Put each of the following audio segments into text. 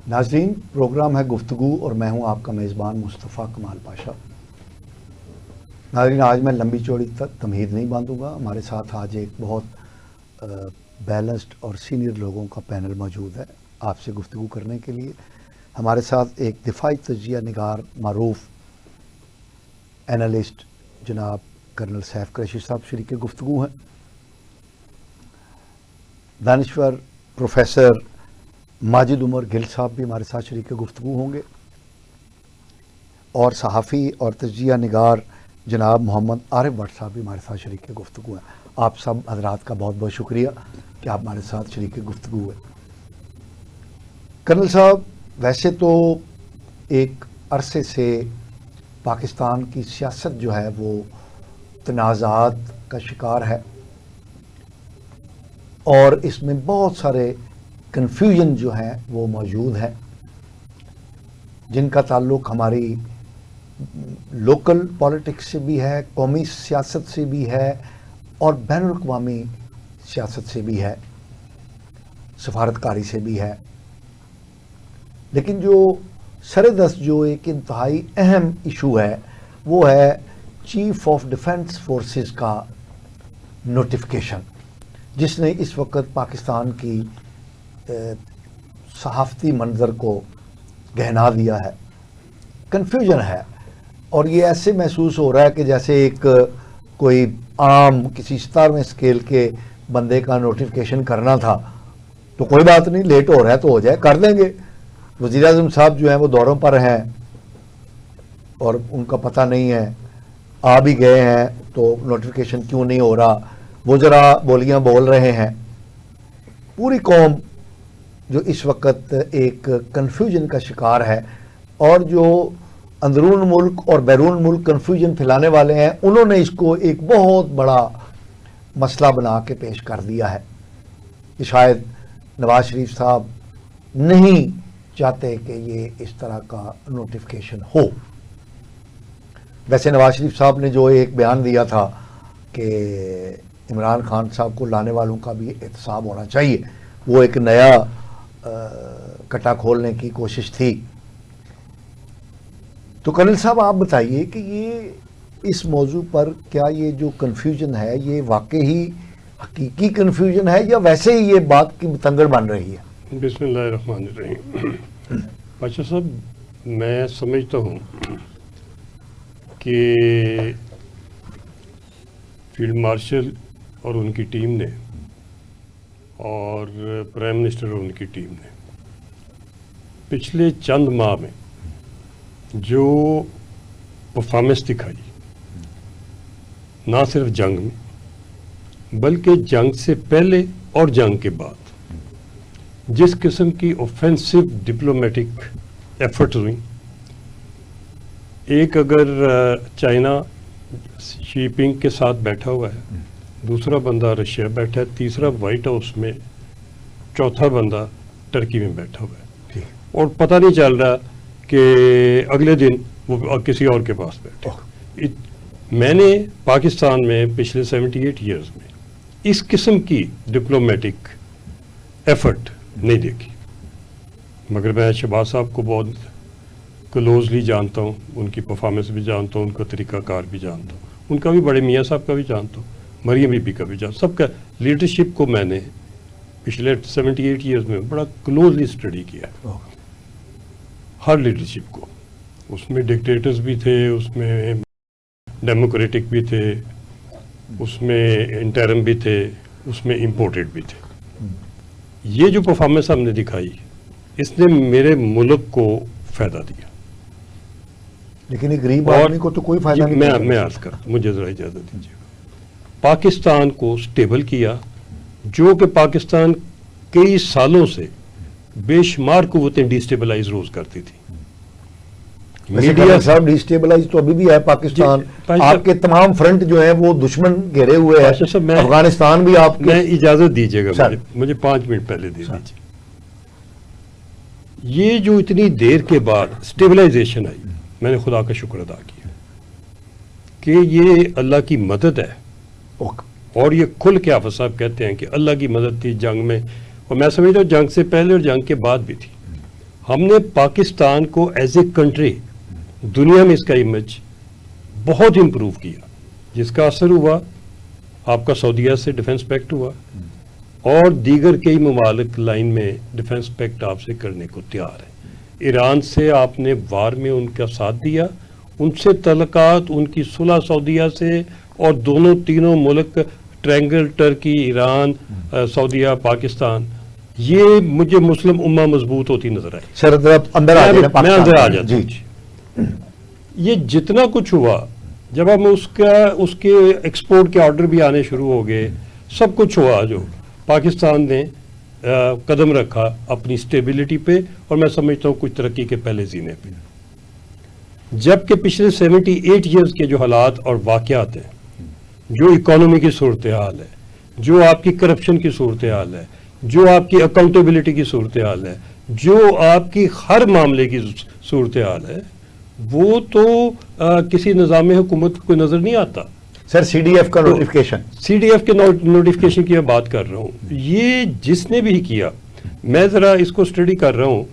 ناظرین، پروگرام ہے گفتگو اور میں ہوں آپ کا میزبان مصطفیٰ کمال پاشا۔ ناظرین، آج میں لمبی چوڑی تمہید نہیں باندھوں گا۔ ہمارے ساتھ آج ایک بہت بیلنسڈ اور سینئر لوگوں کا پینل موجود ہے آپ سے گفتگو کرنے کے لیے۔ ہمارے ساتھ ایک دفاعی تجزیہ نگار معروف اینالسٹ جناب کرنل سیف قریشی صاحب شریک گفتگو ہیں۔ دانشور پروفیسر ماجد عمر گل صاحب بھی ہمارے ساتھ شریک گفتگو ہوں گے، اور صحافی اور تجزیہ نگار جناب محمد عارف بٹ صاحب بھی ہمارے ساتھ شریک گفتگو ہیں۔ آپ سب حضرات کا بہت بہت شکریہ کہ آپ ہمارے ساتھ شریک گفتگو ہیں۔ کرنل صاحب، ویسے تو ایک عرصے سے پاکستان کی سیاست جو ہے وہ تنازعات کا شکار ہے، اور اس میں بہت سارے کنفیوژن جو ہیں وہ موجود ہیں، جن کا تعلق ہماری لوکل پالیٹکس سے بھی ہے، قومی سیاست سے بھی ہے، اور بین الاقوامی سیاست سے بھی ہے، سفارتکاری سے بھی ہے۔ لیکن جو سردست جو ایک انتہائی اہم ایشو ہے وہ ہے چیف آف ڈیفنس فورسز کا نوٹیفکیشن، جس نے اس وقت پاکستان کی صحافتی منظر کو گہنا دیا ہے۔ کنفیوژن ہے، اور یہ ایسے محسوس ہو رہا ہے کہ جیسے ایک کوئی عام کسی 17ویں اسکیل کے بندے کا نوٹیفکیشن کرنا تھا تو کوئی بات نہیں، لیٹ ہو رہا ہے تو ہو جائے، کر دیں گے۔ وزیر اعظم صاحب جو ہیں وہ دوروں پر ہیں اور ان کا پتہ نہیں ہے، آ بھی گئے ہیں تو نوٹیفکیشن کیوں نہیں ہو رہا، وہ ذرا بولیاں بول رہے ہیں۔ پوری قوم جو اس وقت ایک کنفیوژن کا شکار ہے، اور جو اندرون ملک اور بیرون ملک کنفیوژن پھیلانے والے ہیں، انہوں نے اس کو ایک بہت بڑا مسئلہ بنا کے پیش کر دیا ہے کہ شاید نواز شریف صاحب نہیں چاہتے کہ یہ اس طرح کا نوٹیفکیشن ہو۔ ویسے نواز شریف صاحب نے جو ایک بیان دیا تھا کہ عمران خان صاحب کو لانے والوں کا بھی احتساب ہونا چاہیے، وہ ایک نیا کٹا کھولنے کی کوشش تھی۔ تو کرنل صاحب آپ بتائیے کہ یہ اس موضوع پر کیا یہ جو کنفیوژن ہے یہ واقعی حقیقی کنفیوژن ہے، یا ویسے ہی یہ بات کی بتنگڑ بن رہی ہے؟ بسم اللہ الرحمن الرحیم۔ بادشاہ صاحب، میں سمجھتا ہوں کہ فیلڈ مارشل اور ان کی ٹیم نے اور پرائم منسٹر اور ان کی ٹیم نے پچھلے چند ماہ میں جو پرفارمنس دکھائی، نہ صرف جنگ میں بلکہ جنگ سے پہلے اور جنگ کے بعد جس قسم کی اوفینسو ڈپلومیٹک ایفرٹس ہوئیں، ایک اگر چائنا شی پنگ کے ساتھ بیٹھا ہوا ہے، دوسرا بندہ رشیا بیٹھا ہے، تیسرا وائٹ ہاؤس میں، چوتھا بندہ ٹرکی میں بیٹھا ہوا ہے، اور پتہ نہیں چل رہا کہ اگلے دن وہ کسی اور کے پاس بیٹھے۔ میں نے پاکستان میں پچھلے 78 ایئرز میں اس قسم کی ڈپلومیٹک ایفرٹ نہیں دیکھی، مگر میں شہباز صاحب کو بہت کلوزلی جانتا ہوں، ان کی پرفارمنس بھی جانتا ہوں، ان کا طریقہ کار بھی جانتا ہوں، ان کا بھی، بڑے میاں صاحب کا بھی جانتا ہوں، مریم بی بی کا بھی جانتا ہوں، سب کا لیڈرشپ کو میں نے پچھلے 78 ایئرز میں بڑا کلوزلی اسٹڈی کیا، ہر لیڈرشپ کو۔ اس میں ڈکٹیٹرز بھی تھے، اس میں ڈیموکریٹک بھی تھے، اس میں انٹرم بھی تھے، اس میں امپورٹڈ بھی تھے۔ یہ جو پرفارمنس ہم نے دکھائی، اس نے میرے ملک کو فائدہ دیا، لیکن ایک غریب آدمی کو تو کوئی فائدہ نہیں۔ میں عرض کرتا ہوں، مجھے ذرا اجازت دیجیے گا۔ پاکستان کو سٹیبل کیا، جو کہ پاکستان کئی سالوں سے بے شمار قوتیں ڈیسٹیبلائز روز کرتی تھی۔ میڈیا صاحب ڈیسٹیبلائز تو ابھی بھی ہے پاکستان، آپ کے تمام فرنٹ جو ہیں وہ دشمن گھیرے ہوئے ہیں، افغانستان بھی آپ میں اجازت دیجیے گا، مجھے 5 منٹ پہلے دے دیجیے۔ یہ جو اتنی دیر کے بعد سٹیبلائزیشن آئی، میں نے خدا کا شکر ادا کیا کہ یہ اللہ کی مدد ہے، اور یہ کھل کے حافظ صاحب کہتے ہیں کہ اللہ کی مدد تھی جنگ میں، اور میں سمجھتا ہوں جنگ سے پہلے اور جنگ کے بعد بھی تھی۔ ہم نے پاکستان کو ایز اے کنٹری دنیا میں اس کا امیج بہت امپروو کیا، جس کا اثر ہوا آپ کا سعودیہ سے ڈیفنس پیکٹ ہوا، اور دیگر کئی ممالک لائن میں ڈیفنس پیکٹ آپ سے کرنے کو تیار ہے۔ ایران سے آپ نے وار میں ان کا ساتھ دیا، ان سے تعلقات، ان کی صلح سعودیہ سے، اور دونوں تینوں ملک ٹرینگل ٹرکی، ایران، سعودیہ، پاکستان، یہ مجھے مسلم امہ مضبوط ہوتی نظر آئی۔ سر اندر آ جائیں، میں اندر آ جاتا جی ہوں۔ یہ جتنا کچھ ہوا، جب ہم اس کے ایکسپورٹ کے آرڈر بھی آنے شروع ہو گئے، سب کچھ ہوا، جو پاکستان نے قدم رکھا اپنی سٹیبلٹی پہ، اور میں سمجھتا ہوں کچھ ترقی کے پہلے زینے پہ، جبکہ پچھلے 78 ایئرز کے جو حالات اور واقعات ہیں، جو اکانومی کی صورتحال ہے، جو آپ کی کرپشن کی صورتحال ہے، جو آپ کی اکاؤنٹیبلٹی کی صورتحال ہے، جو آپ کی ہر معاملے کی صورتحال ہے، وہ تو کسی نظام حکومت کو نظر نہیں آتا۔ سر سی ڈی ایف کا نوٹیفکیشن، سی ڈی ایف کے نوٹیفکیشن کی میں بات کر رہا ہوں، یہ جس نے بھی کیا، میں ذرا اس کو اسٹڈی کر رہا ہوں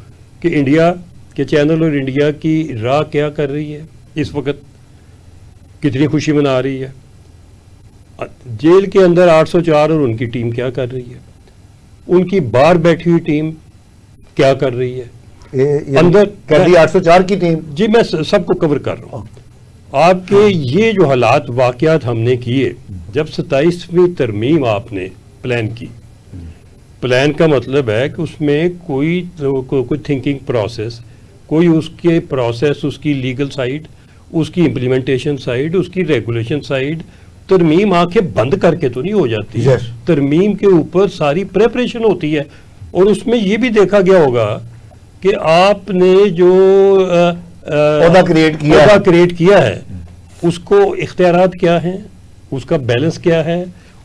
کہ انڈیا کے چینل اور انڈیا کی راہ کیا کر رہی ہے اس وقت، کتنی خوشی منا رہی ہے، جیل کے اندر 804 اور ان کی ٹیم کیا کر رہی ہے، ان کی باہر بیٹھی ہوئی ٹیم کیا کر رہی ہے، اندر 804 کی ٹیم، جی میں سب کو کور کر رہا ہوں۔ آپ کے یہ جو حالات واقعات ہم نے کیے، جب 27ویں ترمیم آپ نے پلان کی، پلان کا مطلب ہے کہ اس میں کوئی تھنکنگ پروسیس، کوئی اس کے پروسیس، اس کی لیگل سائیڈ، اس کی امپلیمنٹیشن سائیڈ، اس کی ریگولیشن سائیڈ، ترمیم آنکھیں بند کر کے تو نہیں ہو جاتی، ترمیم کے اوپر ساری پریپریشن ہوتی ہے، اور اس میں یہ بھی دیکھا گیا ہوگا کہ آپ نے جو عہدہ کریٹ کیا ہے، اس کو اختیارات کیا ہیں، اس کا بیلنس کیا ہے،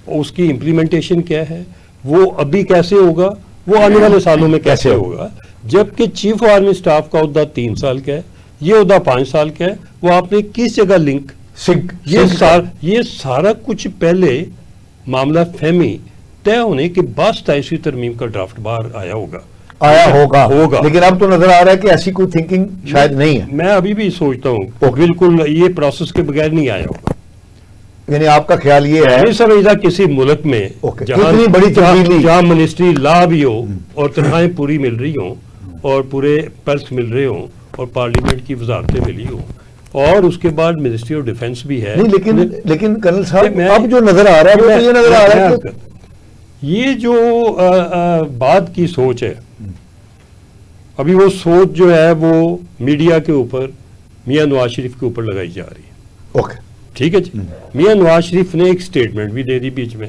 اس کی امپلیمنٹیشن کیا ہے، وہ ابھی کیسے ہوگا، وہ آنے والے سالوں میں کیسے ہوگا، جبکہ چیف آرمی سٹاف کا عہدہ 3 سال کا ہے، یہ عہدہ 5 سال کا ہے، وہ آپ نے کس جگہ لنک، یہ سارا کچھ پہلے معاملہ فہمی طے ہونے کے بعد 27ویں ترمیم کا ڈرافٹ باہر آیا ہوگا، لیکن اب تو نظر آ رہا ہے کہ ایسی کوئی تھنکنگ شاید نہیں ہے۔ میں ابھی بھی سوچتا ہوں بالکل یہ پروسیس کے بغیر نہیں آیا ہوگا، یعنی آپ کا خیال یہ ہے، نہیں سمجھتا کسی ملک میں جہاں منسٹری لا بھی ہو اور تنخواہیں پوری مل رہی ہوں اور پورے پرس مل رہے ہوں اور پارلیمنٹ کی وزارتیں ملی ہوں، اور اس کے بعد منسٹری آف ڈیفنس بھی ہے، لیکن کرنل صاحب اب جو نظر آ رہا ہے وہ تو یہ نظر آ رہا ہے کہ یہ جو بات کی سوچ ہے، ابھی وہ سوچ جو ہے وہ میڈیا کے اوپر میاں نواز شریف کے اوپر لگائی جا رہی ہے۔ ٹھیک ہے جی، میاں نواز شریف نے ایک سٹیٹمنٹ بھی دے دی بیچ میں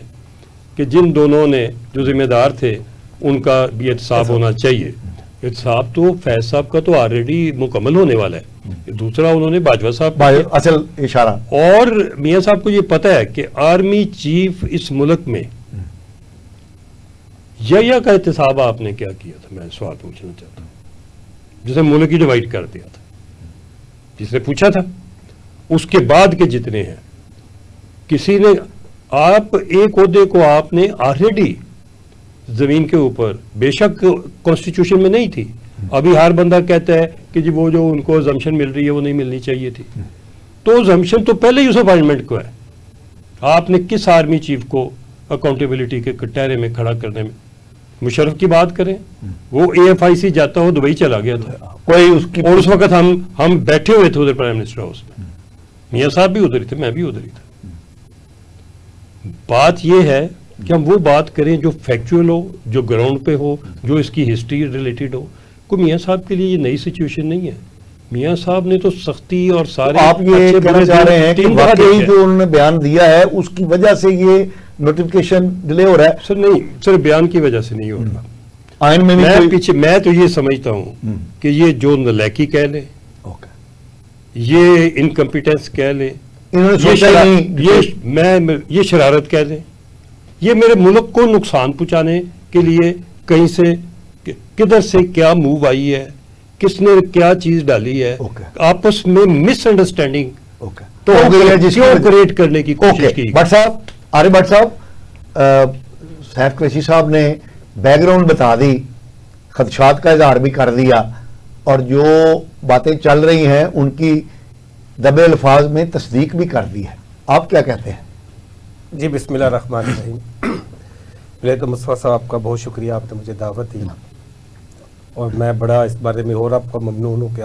کہ جن دونوں نے جو ذمہ دار تھے ان کا بھی احتساب ہونا چاہیے۔ احتساب تو فیض صاحب کا تو آلریڈی مکمل ہونے والا ہے، دوسرا انہوں نے باجوہ صاحب اصل اشارہ، اور میاں صاحب کو یہ پتہ ہے کہ آرمی چیف اس ملک میں یا کا احتساب آپ نے کیا کیا تھا، میں سوال پوچھنا چاہتا ہوں، جس نے ملک ہی ڈیوائڈ کر دیا تھا، جس نے پوچھا تھا اس کے بعد کے جتنے ہیں، کسی نے آپ ایک عہدے کو آپ نے آلریڈی زمین کے اوپر، بے شک کانسٹیٹیوشن میں نہیں تھی، ابھی ہر بندہ کہتا ہے کہ جی وہ جو ان کو زمشن مل رہی ہے وہ نہیں ملنی چاہیے تھی، تو زمشن تو پہلے ہی اس اپائنٹمنٹ کو ہے، آپ نے کس آرمی چیف کو اکاؤنٹیبلٹی کے کٹہرے میں کھڑا کرنے میں، مشرف کی بات کریں، وہ اے ایف آئی سی جاتا ہو دبئی چلا گیا تھا کوئی اور اس وقت ہم بیٹھے ہوئے تھے ادھر پرائم منسٹر ہاؤس میں، میاں صاحب بھی ادھر ہی تھے، میں بھی ادھر ہی تھا۔ بات یہ ہے کہ ہم وہ بات کریں جو فیکچوئل ہو، جو گراؤنڈ پہ ہو، جو اس کی ہسٹری ریلیٹڈ ہو۔ کوئی میاں صاحب کے لیے یہ نئی سچویشن نہیں ہے، میاں صاحب نے تو سختی اور سارے آپ یہ کہنا چاہ رہے ہیں کہ واقعی جو انہوں نے بیان دیا ہے اس کی وجہ سے یہ نوٹیفکیشن ڈیلے ہو رہا ہے؟ سر نہیں، سر بیان کی وجہ سے نہیں ہو رہا، آئین میں پیچھے میں تو یہ سمجھتا ہوں کہ یہ جو نالیکی کہہ لیں، یہ انکمپیٹنس کہہ لیں، یہ شرارت کہہ لیں، یہ میرے ملک کو نقصان پہنچانے کے لیے کہیں سے کدھر سے کیا موو آئی ہے، کس نے کیا چیز ڈالی ہے، آپس میں مس انڈرسٹینڈنگ تو کریٹ کرنے کی کوشش کی۔ بٹ صاحب، عارف بٹ صاحب، سیف قریشی صاحب نے بیک گراؤنڈ بتا دی، خدشات کا اظہار بھی کر دیا، اور جو باتیں چل رہی ہیں ان کی دبے الفاظ میں تصدیق بھی کر دی ہے. آپ کیا کہتے ہیں؟ جی بسم اللہ الرحمن الرحیم. پہلے تو مصطفیٰ صاحب آپ کا بہت شکریہ، آپ نے مجھے دعوت دی اور میں بڑا اس بارے میں اور آپ کا ممنون ہوں کہ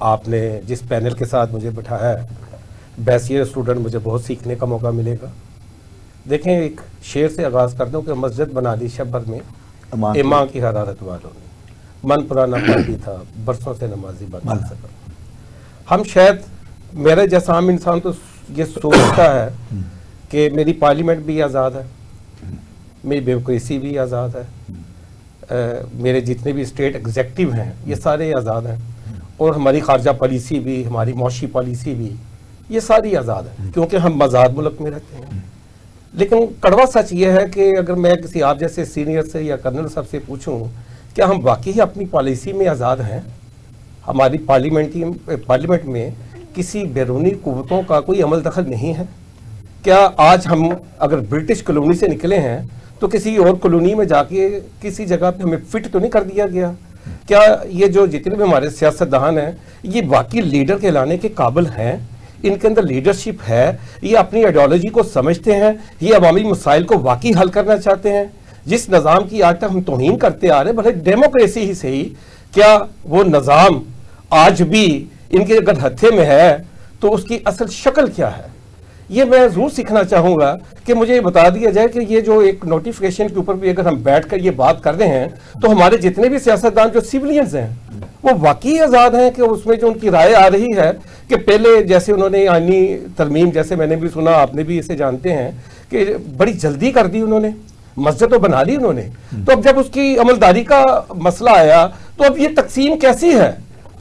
آپ نے جس پینل کے ساتھ مجھے بٹھایا ہے. بیسیئر اسٹوڈنٹ مجھے بہت سیکھنے کا موقع ملے گا. دیکھیں ایک شعر سے آغاز کر دوں کہ مسجد بنا دی شبر میں ایمان کی حرارت والوں نے، من پرانا پاکی تھا برسوں سے نمازی بنا سکا. ہم شاید میرے جیسا عام انسان تو یہ سوچتا ہے کہ میری پارلیمنٹ بھی آزاد ہے، میری بیوروکریسی بھی آزاد ہے، میرے جتنے بھی اسٹیٹ ایگزیکٹو ہیں یہ سارے آزاد ہیں، اور ہماری خارجہ پالیسی بھی، ہماری معاشی پالیسی بھی، یہ ساری آزاد ہے کیونکہ ہم آزاد ملک میں رہتے ہیں. لیکن کڑوا سچ یہ ہے کہ اگر میں کسی آپ جیسے سینئر سے یا کرنل صاحب سے پوچھوں کیا ہم واقعی اپنی پالیسی میں آزاد ہیں؟ ہماری پارلیمنٹ میں کسی بیرونی قوتوں کا کوئی عمل دخل نہیں ہے؟ کیا آج ہم اگر برٹش کالونی سے نکلے ہیں تو کسی اور کالونی میں جا کے کسی جگہ پہ ہمیں فٹ تو نہیں کر دیا گیا؟ کیا یہ جو جتنے بھی ہمارے سیاستدان ہیں یہ واقعی لیڈر کہلانے کے قابل ہیں؟ ان کے اندر لیڈرشپ ہے؟ یہ اپنی آئیڈیالوجی کو سمجھتے ہیں؟ یہ عوامی مسائل کو واقعی حل کرنا چاہتے ہیں؟ جس نظام کی آج تک ہم توہین کرتے آ رہے ہیں، بھلے ڈیموکریسی ہی صحیح، کیا وہ نظام آج بھی ان کے اگر ہتھے میں ہے تو اس کی اصل شکل کیا ہے؟ یہ میں ضرور سیکھنا چاہوں گا کہ مجھے یہ بتا دیا جائے کہ یہ جو ایک نوٹیفیکیشن کے اوپر بھی اگر ہم بیٹھ کر یہ بات کر رہے ہیں تو ہمارے جتنے بھی سیاستدان جو سیولینز ہیں وہ واقعی آزاد ہیں کہ اس میں جو ان کی رائے آ رہی ہے کہ پہلے جیسے انہوں نے آئینی ترمیم، جیسے میں نے بھی سنا، آپ نے بھی اسے جانتے ہیں کہ بڑی جلدی کر دی انہوں نے، مسجد تو بنا لی انہوں نے، تو اب جب اس کی عملداری کا مسئلہ آیا تو اب یہ تقسیم کیسی ہے؟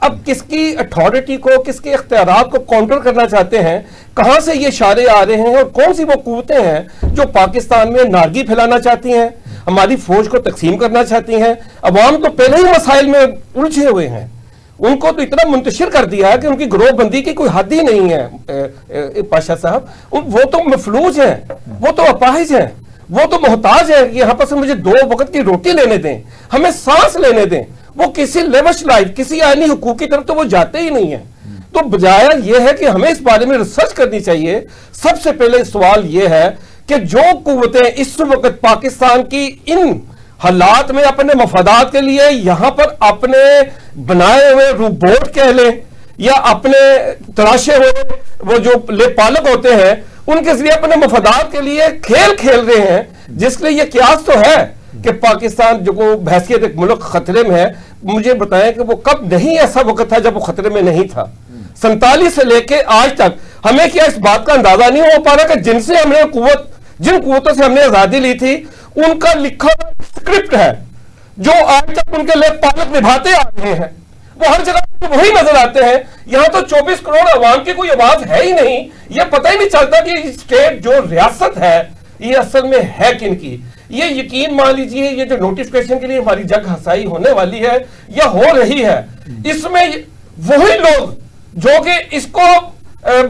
اب کس کی اتھارٹی کو، کس کے اختیارات کو کاؤنٹر کرنا چاہتے ہیں؟ کہاں سے یہ اشارے آ رہے ہیں اور کون سی وہ قوتیں ہیں جو پاکستان میں نارگی پھیلانا چاہتی ہیں، ہماری فوج کو تقسیم کرنا چاہتی ہیں؟ عوام تو پہلے ہی مسائل میں الجھے ہوئے ہیں، ان کو تو اتنا منتشر کر دیا ہے کہ ان کی گروہ بندی کی کوئی حد ہی نہیں ہے. پاشا صاحب وہ تو مفلوج ہیں، وہ تو اپاہج ہیں، وہ تو محتاج ہے کہ یہاں پر سے مجھے 2 وقت کی روٹی لینے دیں، ہمیں سانس لینے دیں. وہ کسی لیوش لائف، کسی آئینی حقوق کی طرف تو وہ جاتے ہی نہیں ہیں. تو بجائے یہ ہے کہ ہمیں اس بارے میں ریسرچ کرنی چاہیے. سب سے پہلے سوال یہ ہے کہ جو قوتیں اس وقت پاکستان کی ان حالات میں اپنے مفادات کے لیے یہاں پر اپنے بنائے ہوئے روبوٹ کہہ لیں یا اپنے تراشے ہوئے وہ جو لے پالک ہوتے ہیں ان کے ذریعے اپنے مفادات کے لیے کھیل کھیل رہے ہیں، جس کے لیے یہ قیاس تو ہے کہ پاکستان جو بحیثیت ایک ملک خطرے میں ہے. مجھے بتائیں کہ وہ کب نہیں ایسا وقت تھا جب وہ خطرے میں نہیں تھا؟ 47 سے لے کے آج تک ہمیں کیا اس بات کا اندازہ نہیں ہو پا رہا کہ جن قوتوں سے ہم نے آزادی لی تھی ان کا لکھا اسکرپٹ ہے جو آج تک ان کے لیے پالک نبھاتے آ رہے ہیں، وہ ہر جگہ وہی نظر آتے ہیں. یہاں تو 24 کروڑ عوام کی کوئی آواز ہے ہی نہیں. یہ پتہ ہی نہیں چلتا کہ اسٹیٹ جو ریاست ہے یہ اصل میں ہے کن کی. یہ یقین مان لیجئے یہ جو نوٹیفیکیشن کے لیے ہماری جگ ہسائی ہونے والی ہے یا ہو رہی ہے، اس میں وہی لوگ جو کہ اس کو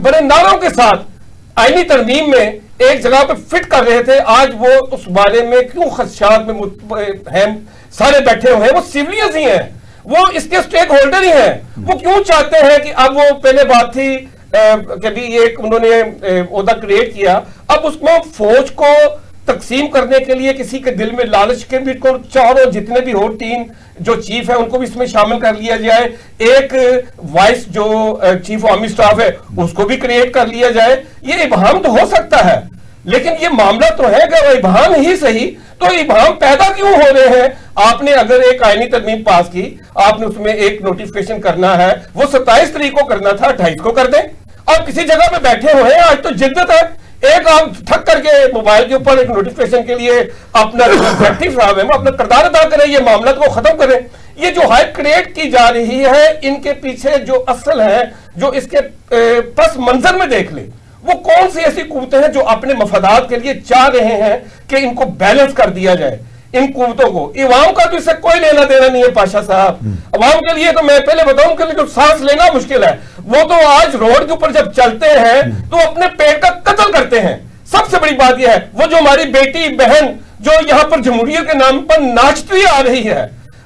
بڑے نعروں کے ساتھ آئینی ترمیم میں ایک جگہ پہ فٹ کر رہے تھے، آج وہ اس بارے میں کیوں خدشات میں ہیں سارے بیٹھے ہوئے ہیں؟ وہ سیولینز ہی ہیں، وہ اس کے سٹیک ہولڈر ہی ہیں. وہ کیوں چاہتے ہیں کہ اب وہ پہلے بات تھی کہ بھی ایک انہوں نے عہدہ کریٹ کیا، اب اس میں فوج کو تقسیم کرنے کے لیے کسی کے دل میں لالچ کے بھی کو چاروں جتنے بھی ہو 3 جو چیف ہیں ان کو بھی اس میں شامل کر لیا جائے، ایک وائس جو چیف آرمی سٹاف ہے اس کو بھی کریٹ کر لیا جائے. یہ ابہام تو ہو سکتا ہے لیکن یہ معاملہ تو ہے کہ ابہام ہی صحیح تو ابہام پیدا کیوں ہو رہے ہیں؟ آپ نے اگر ایک آئینی ترمیم پاس کی، آپ نے اس میں ایک نوٹیفیکیشن کرنا ہے، وہ 27 تاریخ کو کرنا تھا، 28 کو کر دیں. آپ کسی جگہ پہ بیٹھے ہوئے ہیں، آج تو جدت ہے، ایک آپ تھک کر کے موبائل کے اوپر ایک نوٹیفیکیشن کے لیے اپنا ریپریزنٹیٹیو صاحب ہے وہ اپنا کردار ادا کریں، یہ معاملات کو ختم کریں. یہ جو ہائپ کریٹ کی جا رہی ہے ان کے پیچھے جو اصل ہے، جو اس کے پس منظر میں دیکھ لیں، وہ کون سی ایسی قوتیں ہیں جو اپنے مفادات کے لیے چاہ رہے ہیں کہ ان کو بیلنس کر دیا جائے. ان قوتوں کو عوام کا تو اس سے کوئی لینا دینا نہیں ہے پاشا صاحب. عوام کے لیے تو میں پہلے بتاؤں کہ جو سانس لینا مشکل ہے، وہ تو آج روڈ کے اوپر جب چلتے ہیں تو اپنے پیٹ کا قتل کرتے ہیں. سب سے بڑی بات یہ ہے وہ جو ہماری بیٹی بہن جو یہاں پر جمہوریت کے نام پر ناچتی آ رہی ہے،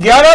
11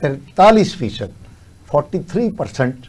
43%, 43%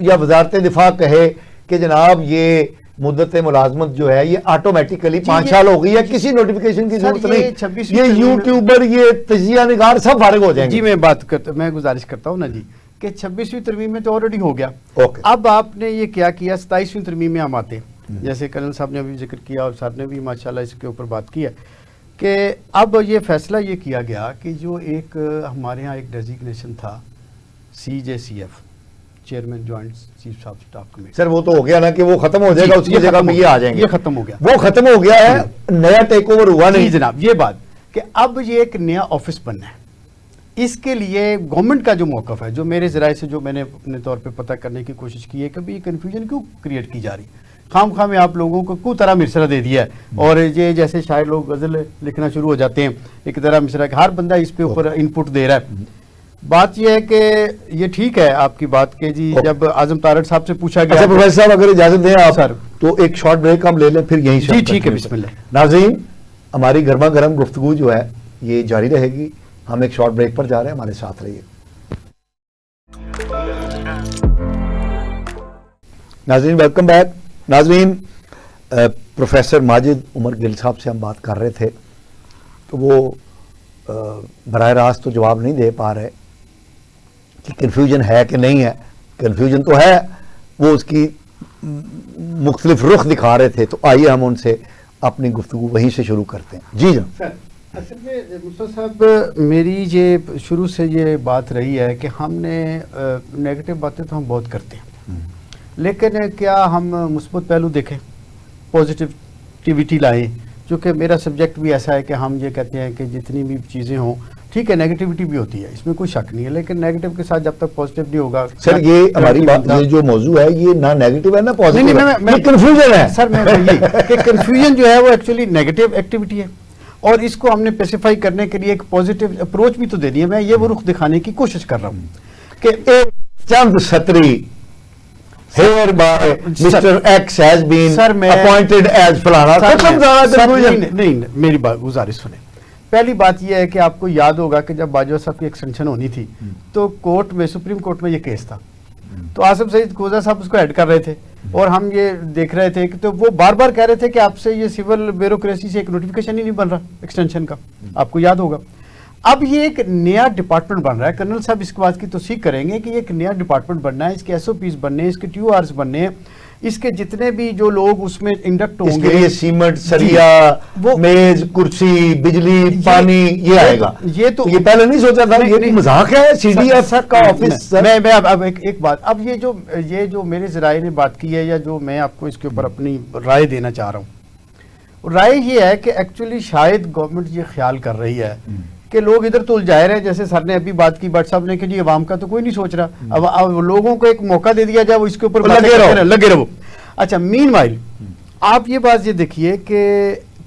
یا وزارت دفاع کہے کہ جناب یہ مدت ملازمت جو ہے یہ آٹومیٹیکلی 5 سال ہو گئی ہے، کسی نوٹیفکیشن کی سر، ضرورت یہ نہیں، 26ویں یہ ترمیم میں- یوٹیوبر یہ تجزیہ نگار سب فارغ ہو جائیں گے. جی میں گزارش کرتا ہوں نا جی کہ 26ویں ترمیم میں تو آلریڈی ہو گیا. اوکے. اب آپ نے یہ کیا 27ویں ترمیم میں ہم آتے ہیں، جیسے کرنل صاحب نے ابھی ذکر کیا اور سر نے بھی ماشاءاللہ اس کے اوپر بات کی ہے کہ اب یہ فیصلہ یہ کیا گیا کہ جو ایک ہمارے ہاں ایک ڈیزیگنیشن تھا CJCF chairman joint chief of staff committee, sir وہ تو ہو گیا نا کہ وہ ختم ہو جائے گا، اس کی جگہ پہ یہ آ جائیں گے. یہ ختم ہو گیا. وہ ختم ہو گیا ہے، نیا ٹیک اوور ہوا جی نہیں. جناب، یہ بات کہ اب یہ ایک نیا آفس بننا ہے، اس کے لیے گورنمنٹ کا جو موقف ہے، جو میرے ذرائع سے جو میں نے اپنے طور پہ پتہ کرنے کی کوشش کی ہے کہ یہ کنفیوژن کیوں کریٹ کی جا رہی، خام میں آپ لوگوں کو طرح مصرع دے دیا ہے، اور یہ جیسے شاعر لوگ غزل لکھنا شروع ہو جاتے ہیں ایک طرح مصرع کہ ہر بندہ اس پہ اوپر انپٹ دے رہا ہے. بات یہ ہے کہ یہ ٹھیک ہے آپ کی بات کہ جی جب اعظم تارڑ صاحب سے پوچھا اچھا گیا. پروفیسر صاحب اگر اجازت دیں آپ سر. تو ایک شارٹ بریک ہم لے لیں پھر یہیں سے جی ٹھیک ہے، بسم اللہ. ناظرین ہماری گرما گرم گفتگو جو ہے یہ جاری رہے گی، ہم ایک شارٹ بریک پر جا رہے ہیں، ہمارے ساتھ رہیے. ناظرین ویلکم بیک. ناظرین پروفیسر ماجد عمر گل صاحب سے ہم بات کر رہے تھے تو وہ براہ راست تو جواب نہیں دے پا رہے کہ کنفیوژن ہے کہ نہیں ہے. کنفیوژن تو ہے، وہ اس کی مختلف رخ دکھا رہے تھے، تو آئیے ہم ان سے اپنی گفتگو وہیں سے شروع کرتے ہیں. جی جناب. سر اصل میں مصطفیٰ صاحب میری یہ شروع سے یہ بات رہی ہے کہ ہم نے نیگیٹو باتیں تو ہم بہت کرتے ہیں، لیکن کیا ہم مثبت پہلو دیکھیں، پازیٹیوٹی لائیں، چونکہ میرا سبجیکٹ بھی ایسا ہے کہ ہم یہ کہتے ہیں کہ جتنی بھی چیزیں ہوں ٹھیک ہے، نیگیٹیوٹی بھی ہوتی ہے، اس میں کوئی شک نہیں ہے، لیکن نیگیٹو کے ساتھ جب تک پازیٹیو نہیں ہوگا. سر یہ ہماری بات، یہ جو موضوع ہے یہ نہ نیگیٹو ہے نہ پازیٹیو ہے، یہ کنفیوژن ہے. سر میں کہ کنفیوژن جو ہے وہ ایکچولی نیگیٹو ایکٹیویٹی ہے، اور اس کو ہم نے پیسیفائی کرنے کے لیے ایک پازیٹیو اپروچ بھی تو دینی ہے. میں یہ وہ رخ دکھانے کی کوشش کر رہا ہوں کہ ایک چند سطری hereby mister X has been appointed as فلانا. نہیں میری بات گزارش سنیں. پہلی بات یہ ہے کہ آپ کو یاد ہوگا کہ جب باجوہ صاحب کی ایکسٹینشن ہونی تھی تو کورٹ میں، سپریم کورٹ میں یہ کیس تھا، تو آصف سعید کھوزہ صاحب اس کو ایڈ کر رہے تھے، اور ہم یہ دیکھ رہے تھے کہ تو وہ بار بار کہہ رہے تھے کہ آپ سے یہ سول بیوروکریسی سے ایک نوٹیفیکیشن ہی نہیں بن رہا ایکسٹینشن کا، آپ کو یاد ہوگا. اب یہ ایک نیا ڈپارٹمنٹ بن رہا ہے. کرنل صاحب اس کے بات کی توثیق کریں گے کہ یہ ایک نیا ڈپارٹمنٹ بننا ہے، اس کے SOPs بننے ہیں، اس کے TORs بننے ہیں، اس کے جتنے بھی جو لوگ اس میں انڈکٹ ہوں گے، اس کے لیے سیمنٹ، سریا، میز، کرسی، بجلی، پانی یہ آئے گا. یہ تو یہ پہلے نہیں سوچا تھا، یہ مذاق ہے. CDF کا آفس. میں اب ایک بات، اب یہ جو میرے ذرائع نے بات کی ہے، یا جو میں آپ کو اس کے اوپر اپنی رائے دینا چاہ رہا ہوں، رائے یہ ہے کہ ایکچولی شاید گورنمنٹ یہ خیال کر رہی ہے کہ لوگ ادھر تو الجھائے رہے، جیسے سر نے ابھی بات کی بٹ صاحب نے کہ جی عوام کا تو کوئی نہیں سوچ رہا، اب لوگوں کو ایک موقع دے دیا جائے وہ اس کے اوپر لگے رہو. اچھا مین وائل آپ یہ بات یہ دیکھیے کہ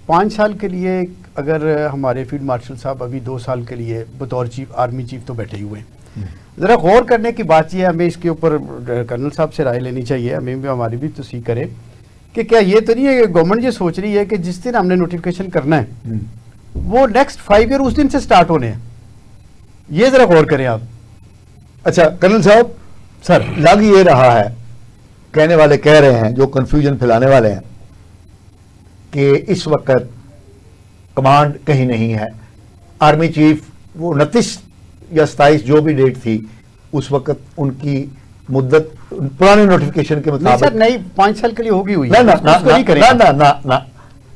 5 سال کے لیے اگر ہمارے فیلڈ مارشل صاحب ابھی 2 سال کے لیے بطور آرمی چیف تو بیٹھے ہوئے ہیں، ذرا غور کرنے کی بات یہ ہے، ہمیں اس کے اوپر کرنل صاحب سے رائے لینی چاہیے، ہمیں بھی ہماری بھی توثیق کرے کہ کیا یہ تو نہیں ہے کہ گورنمنٹ یہ سوچ رہی ہے کہ جس دن ہم نے نوٹیفیکیشن کرنا ہے وہ نیکسٹ 5 ایئر اس دن سے سٹارٹ ہونے ہیں. یہ ذرا غور کریں آپ. اچھا کرنل صاحب، سر لگ یہ رہا ہے، کہنے والے کہہ رہے ہیں، جو کنفیوژن پھیلانے والے ہیں، کہ اس وقت کمانڈ کہیں نہیں ہے. آرمی چیف وہ 29 یا 27 جو بھی ڈیٹ تھی اس وقت ان کی مدت پرانے نوٹیفیکیشن کے مطابق نہیں 5 سال کے لیے ہوگی ہوئی نہ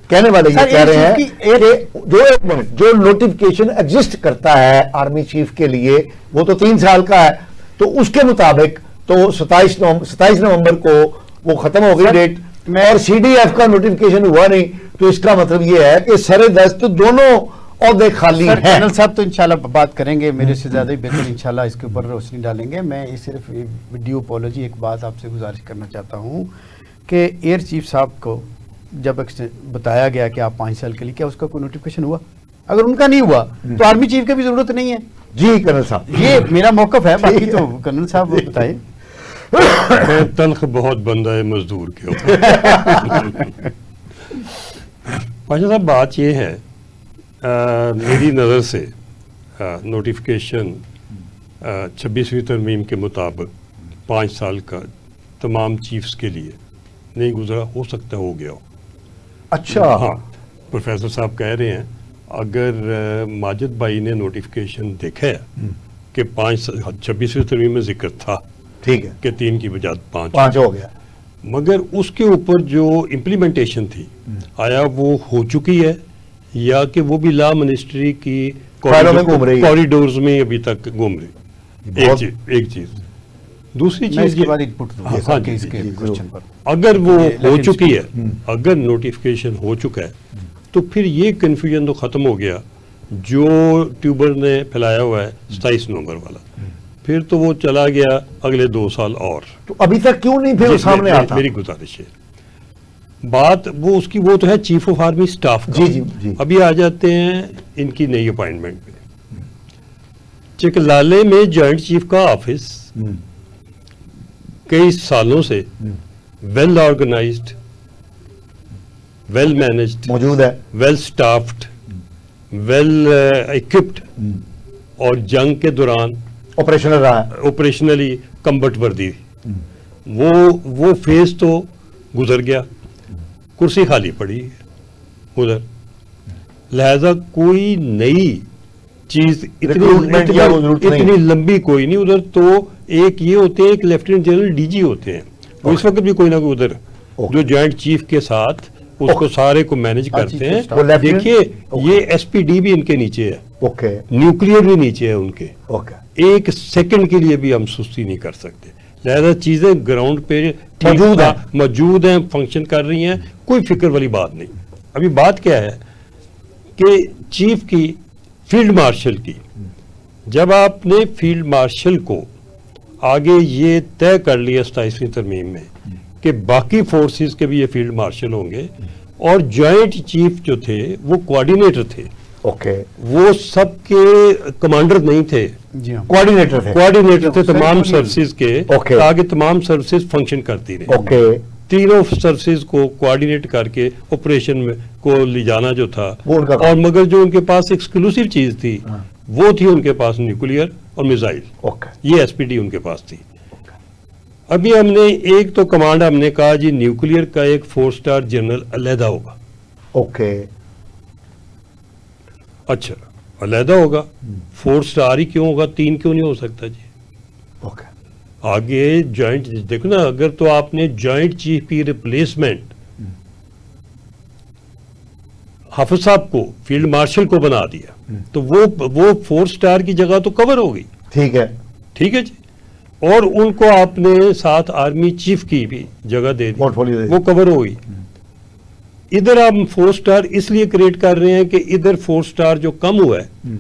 کہنے والے یہ کہہ رہے ہیں کہ جو نوٹیفیکیشن ایگزسٹ کرتا ہے آرمی چیف کے لیے وہ تو 3 سال کا ہے، تو اس کے مطابق تو 27 نومبر کو وہ ختم ہو گئی ڈیٹ، اور CDF کا نوٹیفیکیشن ہوا نہیں، تو اس کا مطلب یہ ہے کہ سر دست دونوں عہدے خالی ہیں. کرنل صاحب تو انشاءاللہ بات کریں گے، میرے سے زیادہ ہی بہتر انشاءاللہ اس کے اوپر روشنی ڈالیں گے. میں صرف ویڈیو اپولوجی ایک بات آپ سے گزارش کرنا چاہتا ہوں کہ ایئر چیف صاحب کو جب بتایا گیا کہ آپ 5 سال کے لیے، کیا اس کا کوئی نوٹیفیکیشن ہوا؟ اگر ان کا نہیں ہوا تو آرمی چیف کی بھی ضرورت نہیں ہے. جی کرنل صاحب، یہ میرا موقف ہے، باقی تو کرنل صاحب بتائیں. تلخ بہت بندہ ہے مزدور کے اوپر. پاشا صاحب بات یہ ہے، میری نظر سے نوٹیفیکیشن 26ویں ترمیم کے مطابق 5 سال کا تمام چیفز کے لیے نہیں گزرا، ہو سکتا ہو گیا ہو. اچھا ہاں پروفیسر صاحب کہہ رہے ہیں اگر ماجد بھائی نے نوٹیفیکیشن دیکھا ہے کہ 26ویں ترمیم میں ذکر تھا ٹھیک ہے، کہ 3 کی بجائے 5، 5 ہو گیا. مگر اس کے اوپر جو امپلیمنٹیشن تھی آیا وہ ہو چکی ہے یا کہ وہ بھی لا منسٹری کی فائلوں میں گھوم رہی ہے؟ کوریڈورز میں ابھی تک گھوم رہی. ایک چیز دوسری میں چیز اس کے بعد ایک پٹ دوں ہاں، گا ہاں کہ جی، اس کے جی، کوشچن پر. اگر وہ لیکن ہو اس چکی ہے، اگر نوٹیفیکیشن ہو چکا ہے تو پھر یہ کنفیوژن تو ختم ہو گیا جو ٹیوبر نے پھیلایا ہوا ہے 27 نومبر والا. پھر تو وہ چلا گیا اگلے 2 سال اور. تو ابھی تک کیوں نہیں پھر جی، سامنے آتا؟ میری گزارش ہے بات وہ اس کی وہ تو ہے چیف آف آرمی سٹاف کا. جی. ابھی آ جاتے ہیں ان کی نئی اپائنٹمنٹ پہ. چکلالے میں جوائنٹ چیف کا آفس کئی سالوں سے ویل آرگنائزڈ، ویل مینجڈ، موجود ہے. ویل سٹافڈ، ویل اکوپڈ اور جنگ کے دوران آپریشنل رہا ہے. آپریشنلی کمبٹ وردی وہ فیز تو گزر گیا، کرسی خالی پڑی ہے ادھر. لہذا کوئی نئی چیز Recruitment یا وہ ضرورت نہیں. اتنی لمبی کوئی نہیں ادھر. تو ایک یہ ہوتے ہیں، ایک لیفٹیننٹ جنرل ڈی جی ہوتے ہیں، وہ اس وقت بھی کوئی نہ کوئی ادھر جو جوائنٹ چیف کے ساتھ اس کو سارے کو مینج کرتے ہیں. وہ lieutenant- دیکھیے یہ ایس پی ڈی بھی ان کے نیچے ہے، اوکے نیوکلیئر بھی نیچے ہے ان کے. اوکے. ایک سیکنڈ کے لیے بھی ہم سستی نہیں کر سکتے. لہذا چیزیں گراؤنڈ پہ ٹھیک موجود ہیں، فنکشن کر رہی ہیں، کوئی فکر والی بات نہیں. ابھی بات کیا ہے کہ چیف کی فیلڈ مارشل کی، جب آپ نے فیلڈ مارشل کو آگے یہ طے کر لیا 27ویں ترمیم میں کہ باقی فورسز کے بھی یہ فیلڈ مارشل ہوں گے، اور جوائنٹ چیف جو تھے وہ کوآرڈینیٹر تھے، اوکے. وہ سب کے کمانڈر نہیں تھے، جی ہاں. کوآرڈینیٹر تھے. کوآرڈینیٹر تھے تمام Ceremonial. سروسز کے، Okay. تاکہ تمام سروسز فنکشن کرتی رہے. اوکے. تینوں سروسز کو کوآرڈینیٹ کر کے آپریشن میں کو لے جانا جو تھا. وہ ان کا کام. اور مگر جو ان کے پاس ایکسکلوسیو چیز تھی وہ تھی ان کے پاس نیوکلیئر اور میزائل. اوکے. یہ ایس پی ڈی ان کے پاس تھی. ابھی ہم نے ایک تو کمانڈ ہم نے کہا جی نیوکلیئر کا ایک 4 سٹار جنرل علیحدہ ہوگا. اوکے. اچھا علیحدہ ہوگا، 4 سٹار ہی کیوں ہوگا، 3 کیوں نہیں ہو سکتا جی؟ اوکے. آگے جوائنٹ دیکھو نا، اگر تو آپ نے جوائنٹ چیف کی ریپلیسمنٹ حافظ صاحب کو فیلڈ مارشل کو بنا دیا تو وہ 4 سٹار کی جگہ تو کور ہو گئی. ٹھیک ہے. ٹھیک ہے جی. اور ان کو آپ نے ساتھ آرمی چیف کی بھی جگہ دے دی، Portfolio دے دی. وہ کور ہو گئی. ادھر ہم 4 سٹار اس لیے کریٹ کر رہے ہیں کہ ادھر 4 سٹار جو کم ہوا ہے،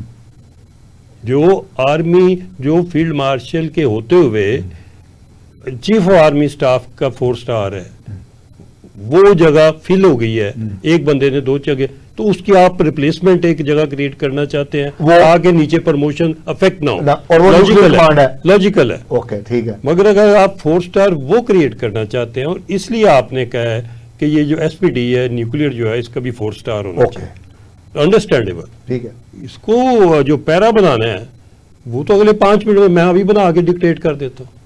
جو آرمی جو فیلڈ مارشل کے ہوتے ہوئے چیف آف آرمی سٹاف کا 4 سٹار ہے، وہ جگہ فل ہو گئی ہے. ایک بندے نے 2 جگہ، تو اس کی آپ ریپلیسمنٹ ایک جگہ کریٹ کرنا چاہتے ہیں وہ آگے نیچے پروموشن افیکٹ نہ ہو. اور وہ command ہے. لاجیکل ہے. اوکے. ٹھیک ہے. مگر اگر آپ 4 سٹار وہ کریٹ کرنا چاہتے ہیں، اور اس لیے آپ نے کہا ہے کہ یہ جو ایس پی ڈی ہے نیوکلیئر جو ہے اس کا بھی 4 سٹار ہونا اوکے. چاہیے. انڈرسٹینڈیبل. ٹھیک ہے. اس کو جو پیرا بنانا ہے وہ تو اگلے 5 منٹ میں ابھی بنا کے ڈکٹیٹ کر دیتا ہوں.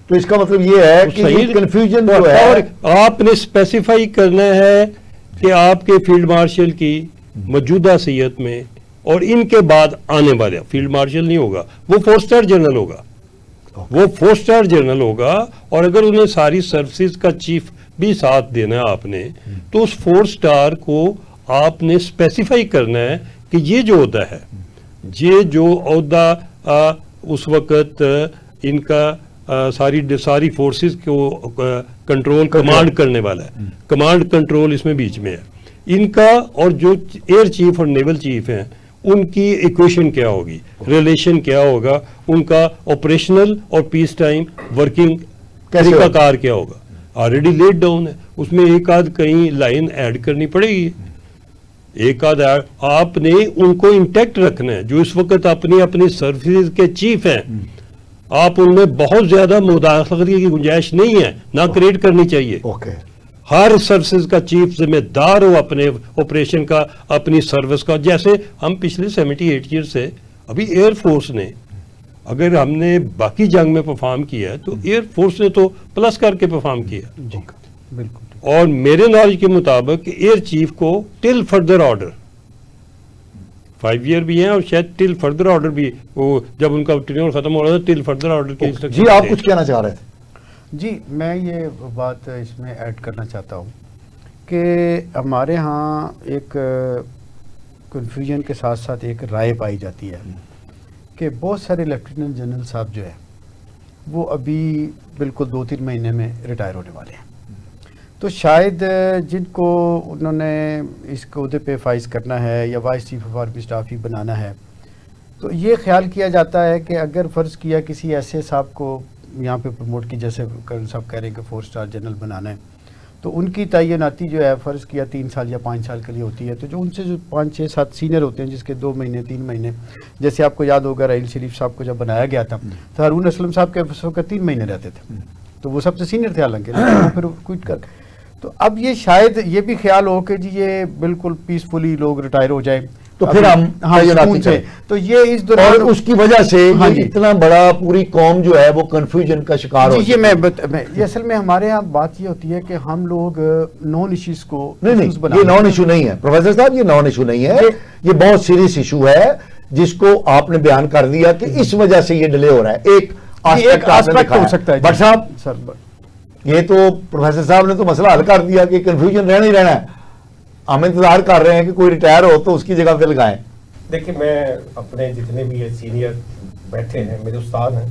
تو اس کا مطلب یہ ہے کہ یہ کنفیوژن جو ہے، اور آپ نے اسپیسیفائی کرنا ہے کہ آپ کے فیلڈ مارشل کی موجودہ حیثیت میں اور ان کے بعد آنے والے فیلڈ مارشل نہیں ہوگا، وہ 4 سٹار جنرل ہوگا. وہ 4 سٹار جنرل ہوگا. اور اگر انہیں ساری سروسز کا چیف بھی ساتھ دینا ہے آپ نے، تو اس 4 سٹار کو آپ نے اسپیسیفائی کرنا ہے کہ یہ جو عہدہ ہے، یہ جو عہدہ اس وقت ان کا ساری فورسز کو کنٹرول کمانڈ کرنے والا ہے، کمانڈ کنٹرول اس میں بیچ میں ہے ان کا، اور جو ایئر چیف اور نیول چیف ہیں ان کی ایکویشن کیا ہوگی، ریلیشن کیا ہوگا، ان کا آپریشنل اور پیس ٹائم ورکنگ طریقہ کار کیا ہوگا. آلریڈی لیٹ ڈاؤن ہے، اس میں ایک آدھ کہیں لائن ایڈ کرنی پڑے گی. ایک آدھ آپ نے ان کو انٹیکٹ رکھنا ہے. جو اس وقت اپنی سروسز کے چیف ہیں، آپ ان میں بہت زیادہ مداخلت کی گنجائش نہیں ہے، نہ کریٹ کرنی چاہیے. اوکے. ہر سروسز کا چیف ذمہ دار ہو اپنے آپریشن کا، اپنی سروس کا. جیسے ہم پچھلے 78 ایئر سے ابھی ایئر فورس نے اگر ہم نے باقی جنگ میں پرفارم کیا ہے تو ایئر فورس نے تو پلس کر کے پرفارم کیا. جی بالکل. اور میرے نالج کے مطابق ایئر چیف کو ٹل فردر آرڈر 5 ایئر بھی ہیں اور شاید ٹل فردر آرڈر بھی, وہ جب ان کا ٹینیور ختم ہو رہا تھا ٹل فردر آرڈر کے جی آپ کچھ کہنا چاہ رہے تھے؟ جی میں یہ بات اس میں ایڈ کرنا چاہتا ہوں کہ ہمارے ہاں ایک کنفیوژن کے ساتھ ساتھ ایک رائے پائی جاتی ہے کہ بہت سارے لیفٹیننٹ جنرل صاحب جو ہے وہ ابھی بالکل 2-3 مہینے میں ریٹائر ہونے والے ہیں. تو شاید جن کو انہوں نے اس عہدے پہ فائز کرنا ہے یا vice chief of army staff ہی بنانا ہے, تو یہ خیال کیا جاتا ہے کہ اگر فرض کیا کسی ایسے صاحب کو یہاں پہ پروموٹ کی, جیسے کرنل صاحب کہہ رہے ہیں کہ 4 اسٹار جنرل بنانا ہے, تو ان کی تعیناتی جو ہے فرض کیا 3 سال یا 5 سال کے لیے ہوتی ہے. تو جو ان سے جو 5, 6, 7 سینئر ہوتے ہیں جس کے 2 مہینے 3 مہینے, جیسے آپ کو یاد ہوگا رحیل شریف صاحب کو جب بنایا گیا تھا تو ہارون اسلم صاحب کے اس وقت 3 مہینے رہتے تھے, تو وہ سب سے سینئر تھے حالانکہ, وہ پھر کوئٹ کر. تو اب یہ شاید یہ بھی خیال ہو کہ جی یہ بالکل پیسفلی لوگ ریٹائر ہو جائیں تو پھر ہم سکون سے, تو یہ اس دوران اور اس کی وجہ سے اتنا بڑا پوری قوم جو ہے وہ کنفیوژن کا شکار ہو. یہ یہ اصل میں ہمارے یہاں بات یہ ہوتی ہے کہ ہم لوگ نان ایشوز کو نہیں, یہ نان ایشو نہیں ہے پروفیسر صاحب, یہ نان ایشو نہیں ہے, یہ بہت سیریس ایشو ہے جس کو آپ نے بیان کر دیا کہ اس وجہ سے یہ ڈیلے ہو رہا ہے. ایک آسپیکٹ ہو سکتا ہے. بٹ صاحب یہ تو پروفیسر صاحب نے تو مسئلہ حل کر دیا کہ کنفیوژن رہنا ہی رہنا ہے. ہم انتظار کر رہے ہیں کہ کوئی ریٹائر ہو تو اس کی جگہ پہ لگائیں. دیکھیے میں اپنے جتنے بھی یہ سینئر بیٹھے ہیں میرے استاد ہیں,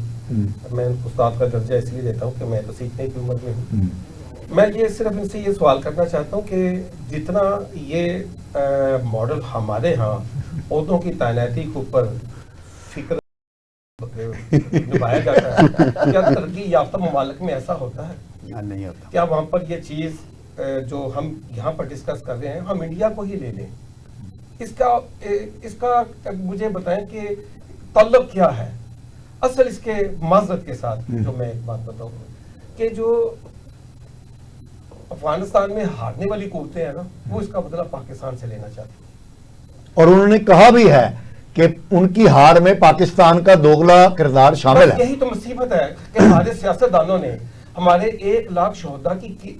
میں استاد کا درجہ اس لیے دیتا ہوں کہ میں تو سیکھنے کی عمر میں ہوں. میں یہ صرف ان سے یہ سوال کرنا چاہتا ہوں کہ جتنا یہ ماڈل ہمارے ہاں عہدوں کی تعیناتی کے اوپر فکر نبھایا جاتا ہے, کیا ترقی یافتہ ممالک میں ایسا ہوتا ہے؟ نہیں ہوتا. کیا وہاں پر یہ چیز جو ہم یہاں پر ڈسکس کر رہے ہیں ہم انڈیا کو ہی لے لیں, اس کا مجھے بتائیں کہ تعلق کیا ہے اصل اس کے معذرت کے ساتھ. جو میں ایک بات بتاؤں کہ جو افغانستان میں ہارنے والی قوتیں ہیں نا, وہ اس کا بدلہ پاکستان سے لینا چاہتی ہیں, اور انہوں نے کہا بھی ہے کہ ان کی ہار میں پاکستان کا دوگلا کردار شامل ہے. یہی تو مصیبت ہے کہ ہمارے سیاستدانوں نے ہمارے 1 لاکھ شہداء کی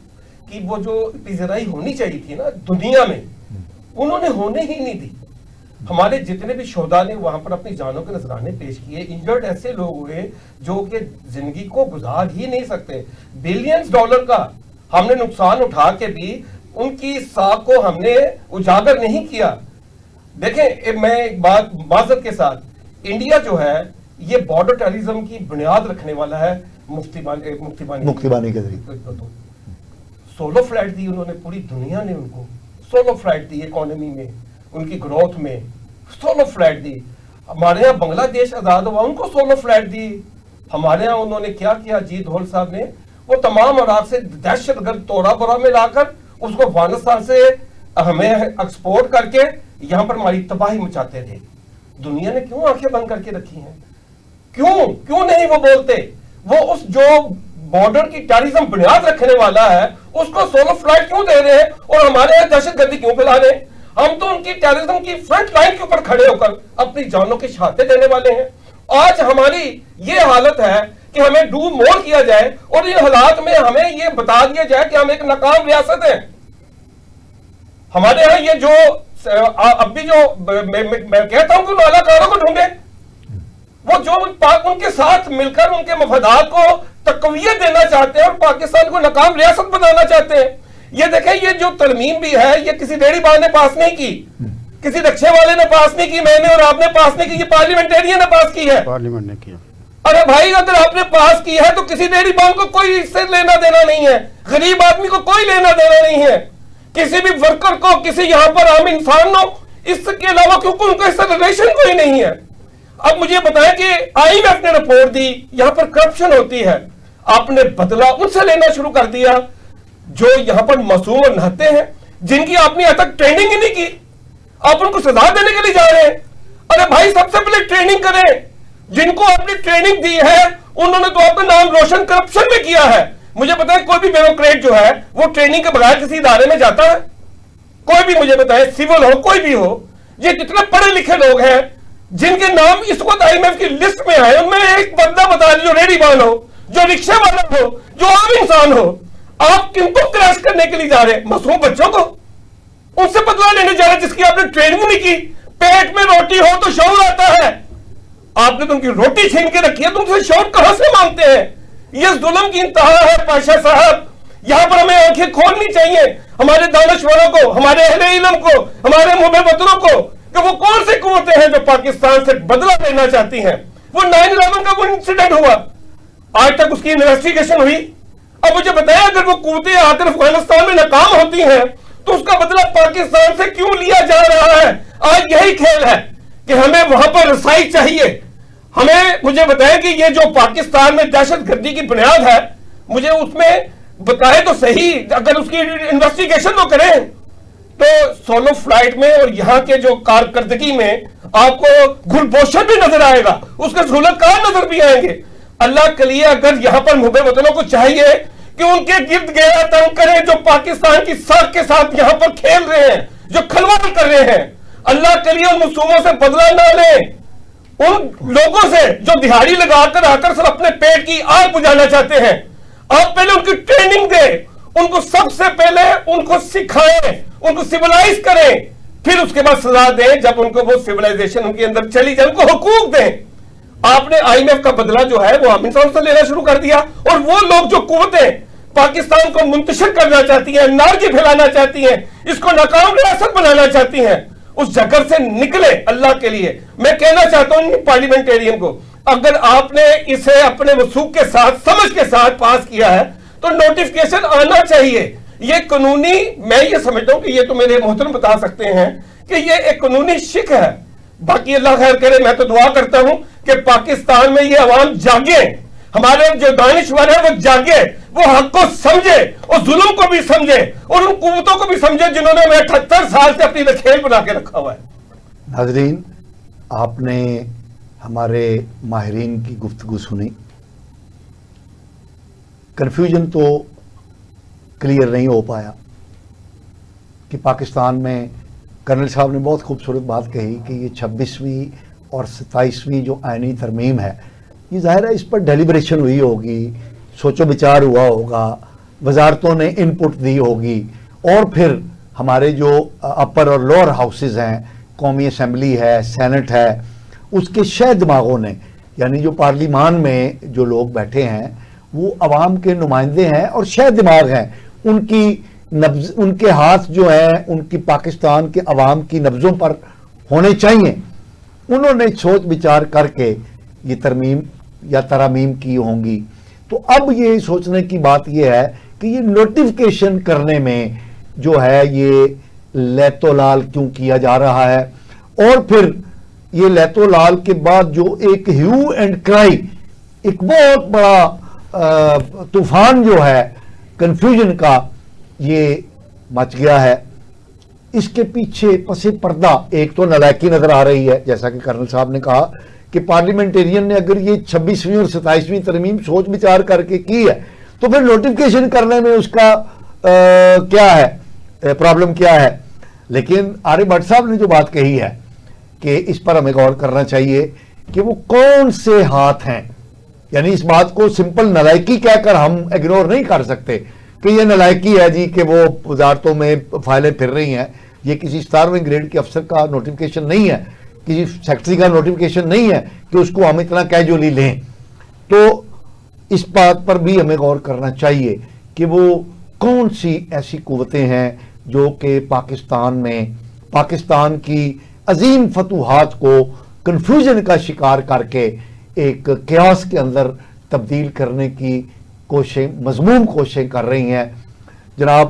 وہ جو پذیرائی ہونی چاہیے تھی نا دنیا میں, انہوں نے ہونے ہی نہیں دی. ہمارے جتنے بھی شہداء نے وہاں پر اپنی جانوں کے نذرانے پیش کیے, انجرڈ ایسے لوگ ہوئے جو کہ زندگی کو گزار ہی نہیں سکتے. بلینز ڈالر کا ہم نے نقصان اٹھا کے بھی ان کی ساکھ کو ہم نے اجاگر نہیں کیا. دیکھیں میں ایک بات معذرت کے ساتھ, انڈیا جو ہے یہ بارڈر ٹیررزم کی بنیاد رکھنے والا ہے مفتی بانی کے ذریعے. سولو فلائٹ دی انہوں نے, پوری دنیا نے ان کو سولو فلائٹ دی, اکانومی میں ان کی گروتھ میں سولو فلائٹ دی. ہمارے یہاں بنگلہ دیش آزاد ہوا, ان کو سولو فلائٹ دی. ہمارے یہاں انہوں نے کیا کیا, جی دھول صاحب نے وہ تمام عراق سے دہشت گرد توڑا برا میں لا کر اس کو افغانستان سے ہمیں ایکسپورٹ کر کے یہاں پر ہماری تباہی مچاتے تھے. دنیا نے کیوں آنکھیں بند کر کے رکھی ہیں؟ کیوں نہیں وہ بولتے؟ وہ اس جو بارڈر کی ٹیررزم بنیاد رکھنے والا ہے اس کو سولو فلائٹ کیوں دے رہے ہیں اور ہمارے یہاں دہشت گردی کیوں پھیلا رہے ہیں؟ ہم تو ان کی ٹیررزم کی فرنٹ لائن کے اوپر کھڑے ہو کر اپنی جانوں کی شہادتیں دینے والے ہیں. آج ہماری یہ حالت ہے کہ ہمیں ڈوب موڑ کیا جائے اور ان حالات میں ہمیں یہ بتا دیا جائے کہ ہم ایک ناکام ریاست ہیں. ہمارے یہاں یہ جو اب بھی جو میں کہتا ہوں کہ ان اعلیٰ کاروں کو ڈھونڈے, وہ جو ان کے ساتھ مل کر ان کے مفادات کو تقویت دینا چاہتے ہیں اور پاکستان کو ناکام ریاست بنانا چاہتے ہیں. یہ دیکھیں یہ جو ترمیم بھی ہے یہ کسی ریڑھی بار نے پاس نہیں کی, کسی رکشے والے نے پاس نہیں کی, میں نے اور آپ نے پاس نہیں کی, یہ پارلیمنٹیرین نے پاس کی ہے. پارلیمنٹ نے کیا. ارے بھائی اگر آپ نے پاس کی ہے تو کسی ریڑھی بار کو کوئی اس سے لینا دینا نہیں ہے, غریب آدمی کو کوئی لینا دینا نہیں ہے, کسی بھی ورکر کو, کسی یہاں پر عام انسان کو اس کے علاوہ کیونکہ ان کا اس سے ریلیشن کوئی نہیں ہے. اب مجھے بتائیں کہ آئی ایم ایف نے رپورٹ دی یہاں پر کرپشن ہوتی ہے, آپ نے بدلہ ان سے لینا شروع کر دیا جو یہاں پر معصوم اور نہتے ہیں, جن کی آپ نے اب تک ٹریننگ ہی نہیں کی, آپ ان کو سزا دینے کے لیے جا رہے ہیں. ارے بھائی سب سے پہلے ٹریننگ کریں, جن کو آپ نے ٹریننگ دی ہے انہوں نے تو آپ کا نام روشن کرپشن میں کیا ہے. مجھے بتائیں کوئی بھی بیوروکریٹ جو ہے وہ ٹریننگ کے بغیر کسی ادارے میں جاتا ہے؟ کوئی بھی مجھے بتائیں, سول ہو کوئی بھی ہو, یہ جتنے پڑھے لکھے لوگ ہیں جن کے نام اس وقت IMF کی لسٹ میں آئے ان میں ایک بندہ بتا دیں جو ریڈی بال ہو, جو رکشے والا ہو, جو عام انسان ہو. آپ کن کو کریش کرنے کے لیے جا رہے ہیں؟ معصوم بچوں کو ان سے بدلہ لینے جا رہے ہیں جس کی آپ نے ٹریننگ نہیں کی. پیٹ میں روٹی ہو تو شعور آتا ہے, آپ نے تو ان کی روٹی چھین کے رکھی ہے, تم سے شعور کہاں سے مانگتے ہیں؟ یہ ظلم کی انتہا ہے پاشا صاحب. یہاں پر ہمیں آنکھیں کھولنی چاہیے ہمارے دانشوروں کو, ہمارے اہل علم کو, ہمارے محب وطنوں کو, کہ وہ کون سی قوتیں ہیں جو پاکستان سے بدلہ لینا چاہتی ہیں. وہ 9/11 کا وہ انسیڈنٹ ہوا, آج تک اس کی انویسٹیگیشن ہوئی. اب مجھے بتایا اگر وہ قوتیں آ کر افغانستان میں ناکام ہوتی ہیں تو اس کا بدلہ پاکستان سے کیوں لیا جا رہا ہے؟ آج یہی کھیل ہے کہ ہمیں وہاں پر رسائی چاہیے. مجھے بتائیں کہ یہ جو پاکستان میں دہشت گردی کی بنیاد ہے, مجھے اس میں بتائے تو صحیح, اگر اس کی انویسٹیگیشن تو کریں تو سولو فلائٹ میں اور یہاں کے جو کارکردگی میں آپ کو گلبوشن بھی نظر آئے گا, اس کے سہولت کار نظر بھی آئیں گے. اللہ کے لیے اگر یہاں پر محب وطنوں کو چاہیے کہ ان کے گرد گھیرا تنگ کریں جو پاکستان کی ساکھ کے ساتھ یہاں پر کھیل رہے ہیں, جو کھلواڑ کر رہے ہیں, اللہ کے لیے ان معصوموں سے بدلہ نہ لیں. ان لوگوں سے جو دہاڑی لگا کر آ کر صرف اپنے پیٹ کی آگ بجھانا چاہتے ہیں, آپ پہلے ان کی ٹریننگ دیں, ان کو سب سے پہلے ان کو سکھائیں, ان کو سیولائز کریں, پھر اس کے بعد سزا دیں جب ان کو وہ سیولائزیشن ان کے اندر چلی جائے, ان کو حقوق دیں. آپ نے IMF کا بدلہ جو ہے وہ عام انسان سے لینا شروع کر دیا, اور وہ لوگ جو قوتیں پاکستان کو منتشر کرنا چاہتی ہیں, نارگی پھیلانا چاہتی ہیں, اس کو ناکام ریاست بنانا چاہتی ہیں, اس جگر سے نکلے. اللہ کے لیے میں کہنا چاہتا ہوں پارلیمنٹیرین کو, اگر آپ نے اسے اپنے وثوق کے ساتھ, سمجھ کے ساتھ پاس کیا ہے تو نوٹیفکیشن آنا چاہیے. یہ قانونی, میں یہ سمجھتا ہوں کہ یہ تو میرے محترم بتا سکتے ہیں کہ یہ ایک قانونی شک ہے. باقی اللہ خیر کرے, میں تو دعا کرتا ہوں کہ پاکستان میں یہ عوام جاگے, ہمارے جو دانشور ہیں وہ جاگے, وہ حق کو سمجھے اور ظلم کو بھی سمجھے اور ان قوتوں کو بھی سمجھے جنہوں نے ہمیں 78 سال سے اپنی کھیل بنا کے رکھا ہوا ہے. ناظرین, آپ نے ہمارے ماہرین کی گفتگو سنی. کنفیوژن تو کلیئر نہیں ہو پایا کہ پاکستان میں کرنل صاحب نے بہت خوبصورت بات کہی کہ یہ 26ویں اور 27ویں جو آئینی ترمیم ہے, یہ ظاہر ہے اس پر ڈیلیبریشن ہوئی ہوگی, سوچ و بچار ہوا ہوگا, وزارتوں نے ان پٹ دی ہوگی, اور پھر ہمارے جو اپر اور لوور ہاؤسز ہیں, قومی اسمبلی ہے, سینٹ ہے, اس کے شہ دماغوں نے, یعنی جو پارلیمان میں جو لوگ بیٹھے ہیں وہ عوام کے نمائندے ہیں اور شہ دماغ ہیں, ان کی نبض, ان کے ہاتھ جو ہیں ان کی پاکستان کے عوام کی نبضوں پر ہونے چاہیے. انہوں نے سوچ بچار کر کے یہ ترمیم یا ترامیم کی ہوں گی. تو اب یہ سوچنے کی بات یہ ہے کہ یہ نوٹیفکیشن کرنے میں جو ہے یہ لیت و لال کیوں کیا جا رہا ہے, اور پھر یہ لیت و لال کے بعد جو ایک ہیو اینڈ کرائی, ایک بہت بڑا طوفان جو ہے کنفیوژن کا یہ مچ گیا ہے. اس کے پیچھے پس پردہ ایک تو نالائکی نظر آ رہی ہے, جیسا کہ کرنل صاحب نے کہا کہ پارلیمنٹیرین نے اگر یہ 26ویں اور 27ویں ترمیم سوچ بچار کر کے کی ہے تو پھر نوٹیفکیشن کرنے میں اس کا کیا ہے, پرابلم کیا ہے. لیکن عارف بھٹ صاحب نے جو بات کہی ہے کہ اس پر ہمیں غور کرنا چاہیے کہ وہ کون سے ہاتھ ہیں, یعنی اس بات کو سمپل نالائکی کہہ کر ہم اگنور نہیں کر سکتے کہ یہ نالائکی ہے جی کہ وہ وزارتوں میں فائلیں پھر رہی ہیں. یہ کسی 17ویں گریڈ کے افسر کا نوٹیفکیشن نہیں ہے, کسی سیکٹری کا نوٹیفکیشن نہیں ہے کہ اس کو ہم اتنا کیجولی لیں. تو اس بات پر بھی ہمیں غور کرنا چاہیے کہ وہ کون سی ایسی قوتیں ہیں جو کہ پاکستان میں پاکستان کی عظیم فتوحات کو کنفیوژن کا شکار کر کے ایک کیاس کے اندر تبدیل کرنے کی کوششیں, مضموم کوششیں کر رہی ہیں. جناب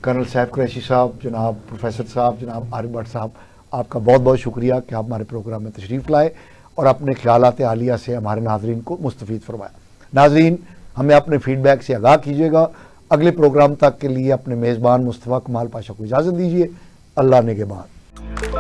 کرنل صاحب قریشی صاحب, جناب پروفیسر صاحب, جناب عارف بھٹ صاحب, آپ کا بہت بہت شکریہ کہ آپ ہمارے پروگرام میں تشریف لائے اور اپنے خیالات عالیہ سے ہمارے ناظرین کو مستفید فرمایا. ناظرین, ہمیں اپنے فیڈ بیک سے آگاہ کیجیے گا. اگلے پروگرام تک کے لیے اپنے میزبان مصطفیٰ کمال پاشا کو اجازت دیجیے. اللہ نگہبان.